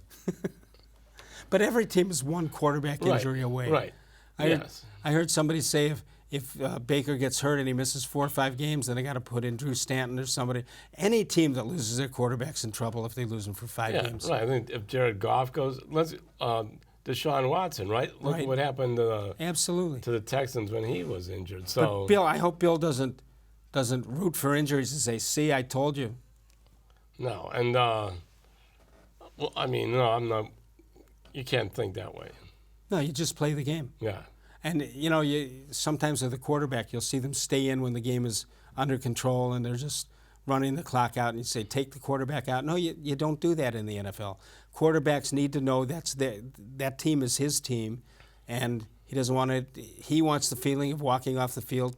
But every team is one quarterback injury away. Right. I heard somebody say if Baker gets hurt and he misses 4 or 5 games, then they got to put in Drew Stanton or somebody. Any team that loses their quarterback's in trouble if they lose them for 5 games. Right. I think if Jared Goff goes, Deshaun Watson, right? Look at what happened to the Texans when he was injured. So, but Bill, I hope Bill doesn't root for injuries and say, "See, I told you." No, and well, I mean, no, I'm not. You can't think that way. No, you just play the game. Yeah. And sometimes with the quarterback, you'll see them stay in when the game is under control and they're just running the clock out, and you say, take the quarterback out. No, you don't do that in the NFL. Quarterbacks need to know that team is his team, and he doesn't want it. He wants the feeling of walking off the field,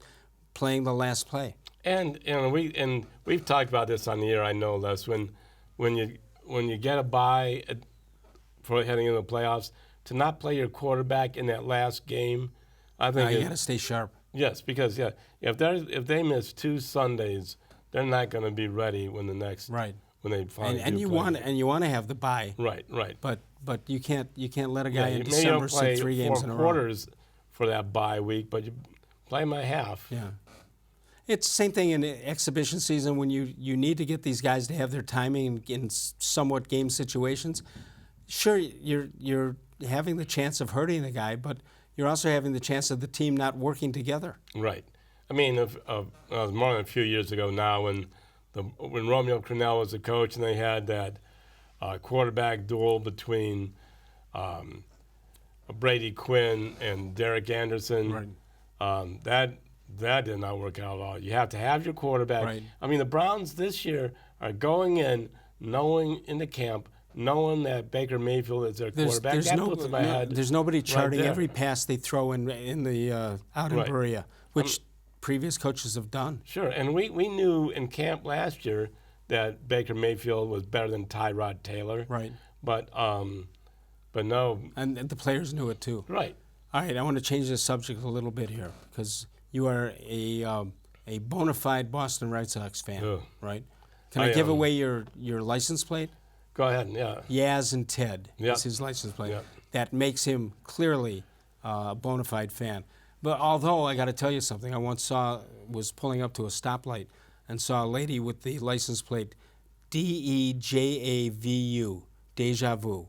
playing the last play. And we've talked about this on the air. I know, Les. When you get a bye for heading into the playoffs, to not play your quarterback in that last game, I think you got to stay sharp. Yes, because if they miss 2 Sundays, they're not going to be ready when the next when they finally and you want to have the bye. Right. But you can't let a guy in December sit 3 games in a row. 4 quarters for that bye week, but you play them a half. Yeah. It's the same thing in exhibition season when you need to get these guys to have their timing in somewhat game situations. Sure, you're having the chance of hurting the guy, but you're also having the chance of the team not working together. Right. I mean, it was more than a few years ago now when Romeo Crennel was the coach and they had that quarterback duel between Brady Quinn and Derek Anderson. Right. That did not work out at all. You have to have your quarterback. Right. I mean, the Browns this year are going in knowing that Baker Mayfield is their quarterback. There's nobody charting right every pass they throw in the out in Berea, which previous coaches have done. Sure, and we knew in camp last year that Baker Mayfield was better than Tyrod Taylor. Right. But no. And the players knew it too. Right. All right, I want to change the subject a little bit here because you are a bona fide Boston Red Sox fan, right? Can I give away your license plate? Go ahead, yeah. Yaz and Ted Yep. is his license plate. Yep. That makes him clearly a bona fide fan. But although I got to tell you something, I once was pulling up to a stoplight and saw a lady with the license plate DEJAVU, Deja Vu.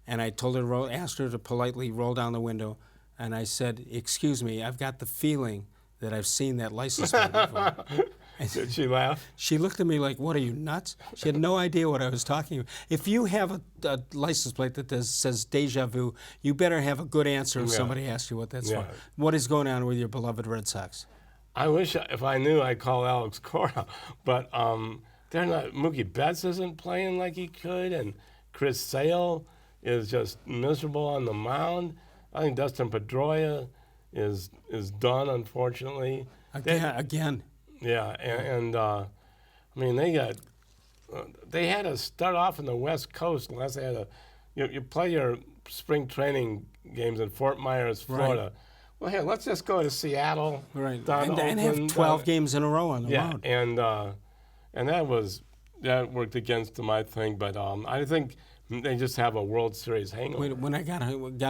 And I told her, asked her to politely roll down the window, and I said, "Excuse me, I've got the feeling that I've seen that license plate before." Did she laugh? She looked at me like, "What, are you nuts?" She had no idea what I was talking about. If you have a license plate that says Deja Vu, you better have a good answer if somebody asks you what that's for. What is going on with your beloved Red Sox? I wish if I knew I'd call Alex Cora, but they're not. Mookie Betts isn't playing like he could, and Chris Sale is just miserable on the mound. I think Dustin Pedroia is done, unfortunately. Again. Yeah, and I mean they had to start off in the West Coast unless they had you play your spring training games in Fort Myers, Florida. Right. Well, here, let's just go to Seattle, right, down to and have Oakland, 12 games in a row on the road. Yeah, and that worked against them, I think. But I think they just have a World Series hangover. When I got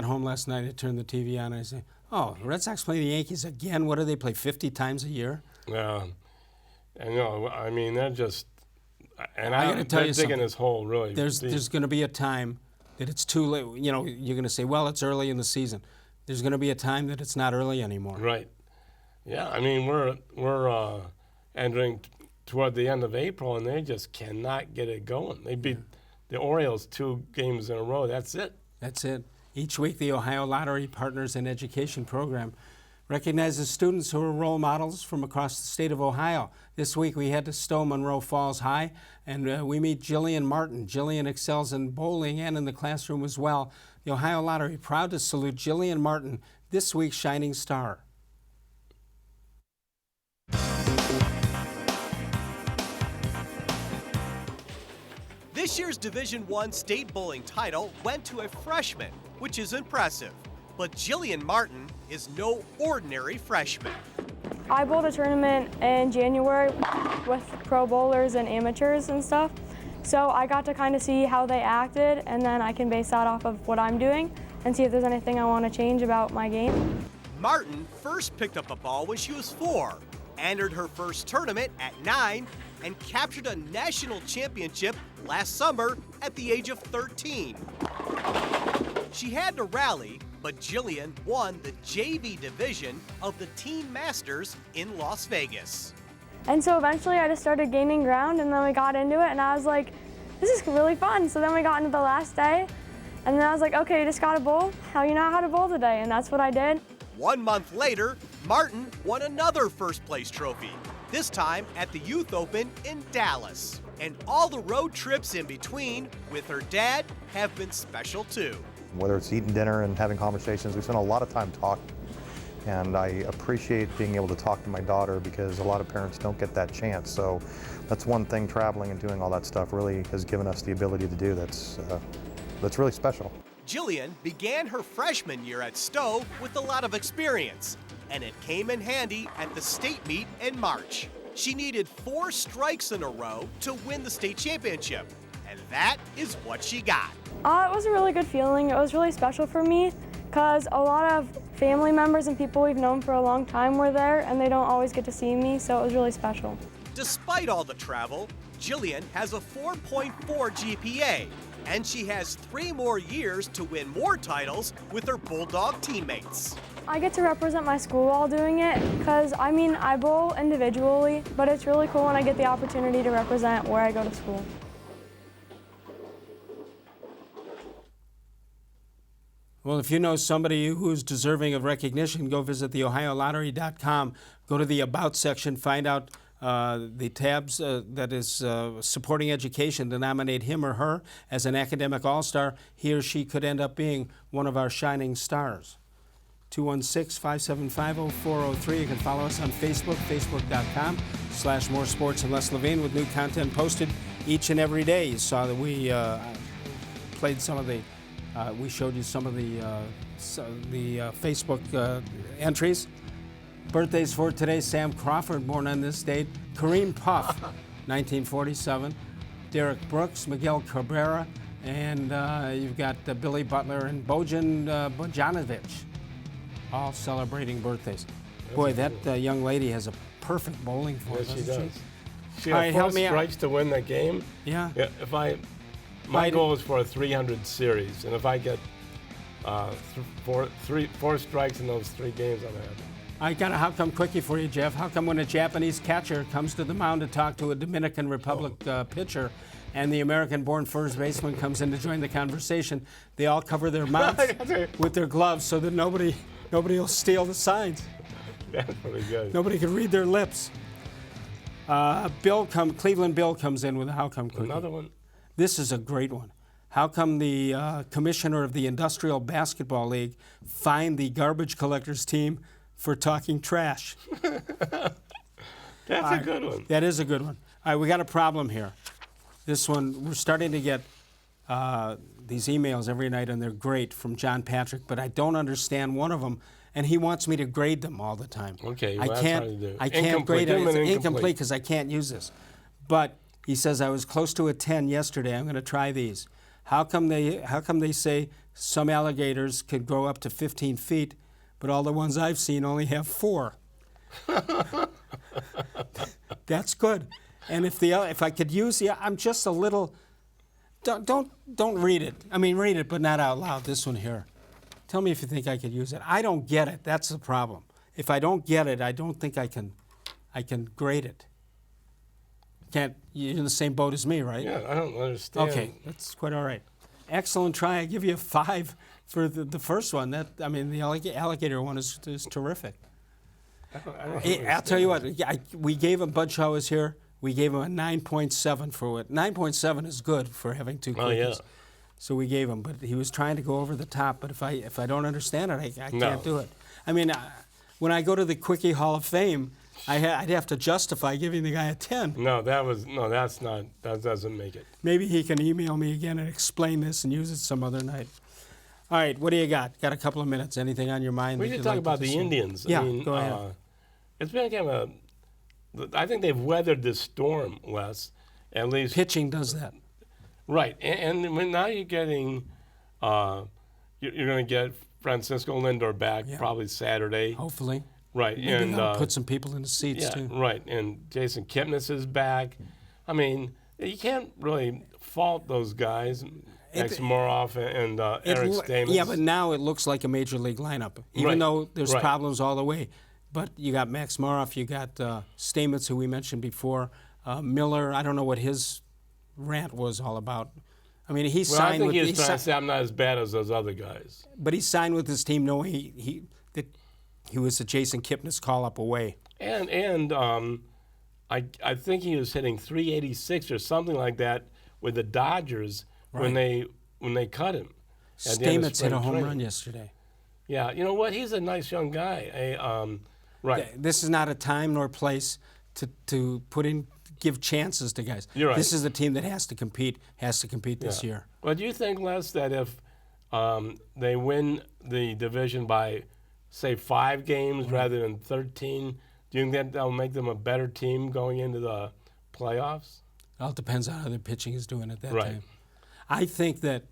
home last night, I turned the TV on and I said, "Oh, the Red Sox play the Yankees again? What do they play, 50 times a year?" Yeah, and I mean they're just, and I got to tell you digging something. this hole really. There's going to be a time that it's too late. You know, you're going to say, "Well, it's early in the season." There's going to be a time that it's not early anymore. Right. Yeah, I mean we're entering toward the end of April, and they just cannot get it going. They beat the Orioles 2 games in a row. That's it. That's it. Each week, the Ohio Lottery Partners in Education program recognizes students who are role models from across the state of Ohio. This week, we head to Stowe Monroe Falls High, and we meet Jillian Martin. Jillian excels in bowling and in the classroom as well. The Ohio Lottery proud to salute Jillian Martin, this week's Shining Star. This year's Division I state bowling title went to a freshman, which is impressive. But Jillian Martin is no ordinary freshman. I bowled a tournament in January with pro bowlers and amateurs and stuff. So I got to kind of see how they acted, and then I can base that off of what I'm doing and see if there's anything I want to change about my game. Martin first picked up a ball when she was 4, entered her first tournament at 9, and captured a national championship last summer at the age of 13. She had to rally, but Jillian won the JV division of the Teen Masters in Las Vegas. And so eventually I just started gaining ground, and then we got into it, and I was like, this is really fun. So then we got into the last day, and then I was like, okay, you just got to bowl. How you know how to bowl today? And that's what I did. 1 month later, Martin won another first place trophy, this time at the Youth Open in Dallas. And all the road trips in between with her dad have been special too. Whether it's eating dinner and having conversations, we spend a lot of time talking. And I appreciate being able to talk to my daughter because a lot of parents don't get that chance. So that's one thing, traveling and doing all that stuff really has given us the ability to do that's really special. Jillian began her freshman year at Stowe with a lot of experience, and it came in handy at the state meet in March. She needed 4 strikes in a row to win the state championship, and that is what she got. It was a really good feeling. It was really special for me because a lot of family members and people we've known for a long time were there, and they don't always get to see me, so it was really special. Despite all the travel, Jillian has a 4.4 GPA, and she has 3 more years to win more titles with her Bulldog teammates. I get to represent my school while doing it because, I mean, I bowl individually, but it's really cool when I get the opportunity to represent where I go to school. Well, if you know somebody who's deserving of recognition, go visit the OhioLottery.com. Go to the About section, find out the tabs that is supporting education to nominate him or her as an academic all-star. He or she could end up being one of our shining stars. 216-575-0403. You can follow us on Facebook, facebook.com/More Sports and Less Levine, with new content posted each and every day. You saw that we played some of the, we showed you some of the Facebook entries. Birthdays for today: Sam Crawford, born on this date. Kareem Puff, 1947. Derek Brooks, Miguel Cabrera, and you've got Billy Butler and Bojan Bojanovic, all celebrating birthdays. Boy, that young lady has a perfect bowling form. Yes, she does. She All right, had help 4 me out. strikes to win that game. Yeah. My goal is for a 300 series, and if I get 4 strikes in those 3 games, I'm happy. I got a how come quickie for you, Jeff. How come when a Japanese catcher comes to the mound to talk to a Dominican Republic pitcher, and the American-born first baseman comes in to join the conversation, they all cover their mouths with their gloves so that nobody will steal the signs. That's pretty good. Nobody can read their lips. Cleveland Bill comes in with a how come quickie. Another one. This is a great one. How come the commissioner of the Industrial Basketball League fined the garbage collectors team for talking trash? That's a good one. That is a good one. All right, we got a problem here. This one, we're starting to get these emails every night, and they're great, from John Patrick, but I don't understand one of them, and he wants me to grade them all the time. Okay, well, I that's can't, hard to do. I can't Incomplete. grade it. Give It's him an incomplete because I can't use this. But he says, I was close to a 10 yesterday. I'm going to try these. How come they say some alligators could grow up to 15 feet, but all the ones I've seen only have 4? That's good. And if I could use I'm just a little. Don't read it. I mean, read it, but not out loud. This one here. Tell me if you think I could use it. I don't get it. That's the problem. If I don't get it, I don't think I can grade it. You're in the same boat as me, right? Yeah, I don't understand. Okay, that's quite all right. Excellent try. I give you a 5 for the first one. The alligator one is terrific. I'll tell you what. We gave him, Bud Shaw was here. We gave him a 9.7 for it. 9.7 is good for having 2 quickies. Oh, yeah. So we gave him, but he was trying to go over the top. But if I don't understand it, I can't do it. I mean, when I go to the Quickie Hall of Fame, I'd have to justify giving the guy a 10. That's not. That doesn't make it. Maybe he can email me again and explain this and use it some other night. All right, what do you got? Got a couple of minutes. Anything on your mind? We should talk about the Indians. Yeah, I mean, go ahead. It's been kind of I think they've weathered this storm, Wes. At least pitching does that. Right, and now you're getting, you're going to get Francisco Lindor back probably Saturday. Hopefully. Right, Maybe and that'll put some people in the seats too. Right, and Jason Kipnis is back. I mean, you can't really fault those guys, Max Moroff and Eric Stamets. Yeah, but now it looks like a major league lineup, even though there's problems all the way. But you got Max Moroff, you got Stamets, who we mentioned before, Miller. I don't know what his rant was all about. I mean, he signed. I think he was trying to say I'm not as bad as those other guys. But he signed with his team knowing that he was a Jason Kipnis call-up away. And I think he was hitting 386 or something like that with the Dodgers when they cut him. Stamets hit a home run yesterday. Yeah, you know what? He's a nice young guy. Right. This is not a time nor place to give chances to guys. You're right. This is a team that has to compete this year. Well, do you think, Les, that if they win the division by, say, 5 games rather than 13, do you think that'll make them a better team going into the playoffs? It all depends on how their pitching is doing at that time. I think that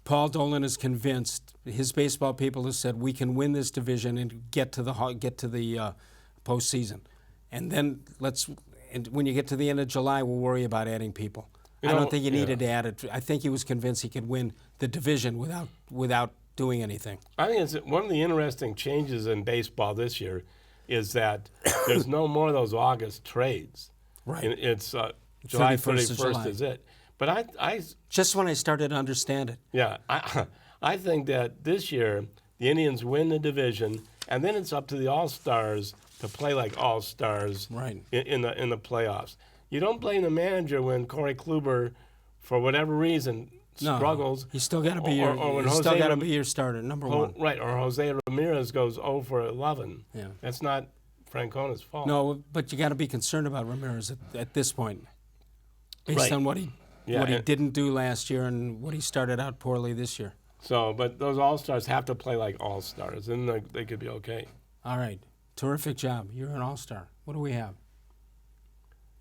Paul Dolan is convinced. His baseball people have said we can win this division and get to the postseason, and then when you get to the end of July, we'll worry about adding people. I don't think you needed to add it. I think he was convinced he could win the division without doing anything. I think it's one of the interesting changes in baseball this year is that there's no more of those August trades. Right. It's July 31st is it. But I just when I started to understand it. Yeah, I think that this year the Indians win the division, and then it's up to the All-Stars to play like All-Stars in the playoffs. You don't blame the manager when Corey Kluber, for whatever reason, struggles. He's still got to be your starter, number one. Right, or Jose Ramirez goes 0 for 11. Yeah, that's not Francona's fault. No, but you got to be concerned about Ramirez at this point, based on what he didn't do last year and what he started out poorly this year. So, but those All-Stars have to play like All-Stars, and they could be okay. All right. Terrific job. You're an All-Star. What do we have?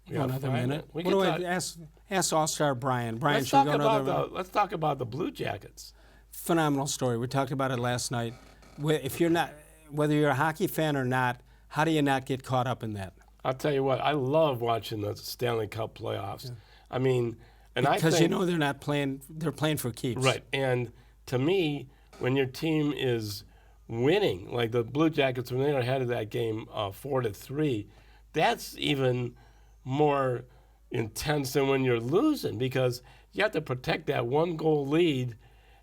We got another 5 minute. minutes. We What can do I talk- ask All-Star Brian? Brian, Let's should we talk go another about minute? let's talk about the Blue Jackets. Phenomenal story. We talked about it last night. If you're not, whether you're a hockey fan or not, how do you not get caught up in that? I'll tell you what, I love watching the Stanley Cup playoffs. I mean, and Because I think, you know they're not playing; they're playing for keeps. right. And to me, when your team is winning, like the Blue Jackets, when they were ahead of that game 4-3, that's even more intense than when you're losing because you have to protect that 1-goal lead.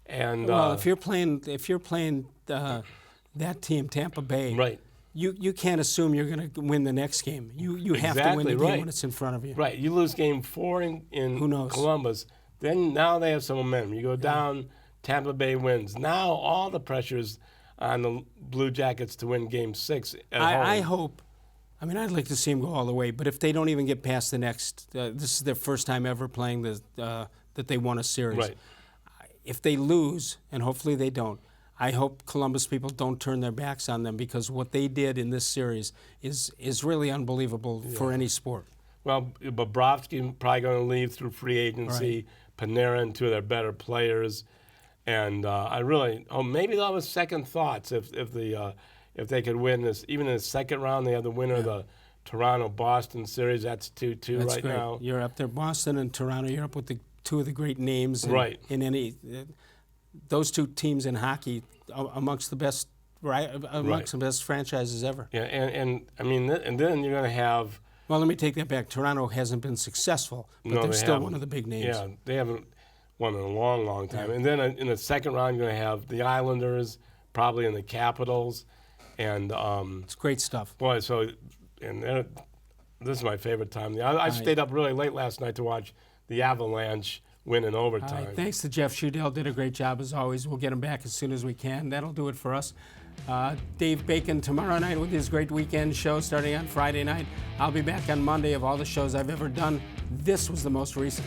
And Well, if you're playing that team, Tampa Bay, right. You can't assume you're going to win the next game. You have to win the game when it's in front of you. Right. You lose game 4 in Who knows? Columbus, then now they have some momentum. You go down, Tampa Bay wins. Now all the pressure's on the Blue Jackets to win game 6 at home. I hope. I mean, I'd like to see them go all the way, but if they don't even get past the next, this is their first time ever playing that they won a series. Right. If they lose, and hopefully they don't, I hope Columbus people don't turn their backs on them because what they did in this series is really unbelievable for any sport. Well, Bobrovsky probably going to leave through free agency. Right. Panarin, two of their better players, and I really maybe they'll have second thoughts if they could win this. Even in the second round, they have the winner of the Toronto-Boston series. That's 2-2 That's right great. now. You're up there, Boston and Toronto. You're up with the two of the great names in any. Those two teams in hockey amongst the best, the best franchises ever. Yeah, and I mean, and then you're going to have. Well, let me take that back. Toronto hasn't been successful, but they're still one of the big names. Yeah, they haven't won in a long, long time. Yeah. And then in the second round, you're going to have the Islanders, probably in the Capitals, and it's great stuff. Boy, so this is my favorite time. I stayed up really late last night to watch the Avalanche win in overtime. All right, thanks to Jeff Schudel. Did a great job as always. We'll get him back as soon as we can. That'll do it for us. Dave Bacon tomorrow night with his great weekend show starting on Friday night. I'll be back on Monday. Of all the shows I've ever done, this was the most recent.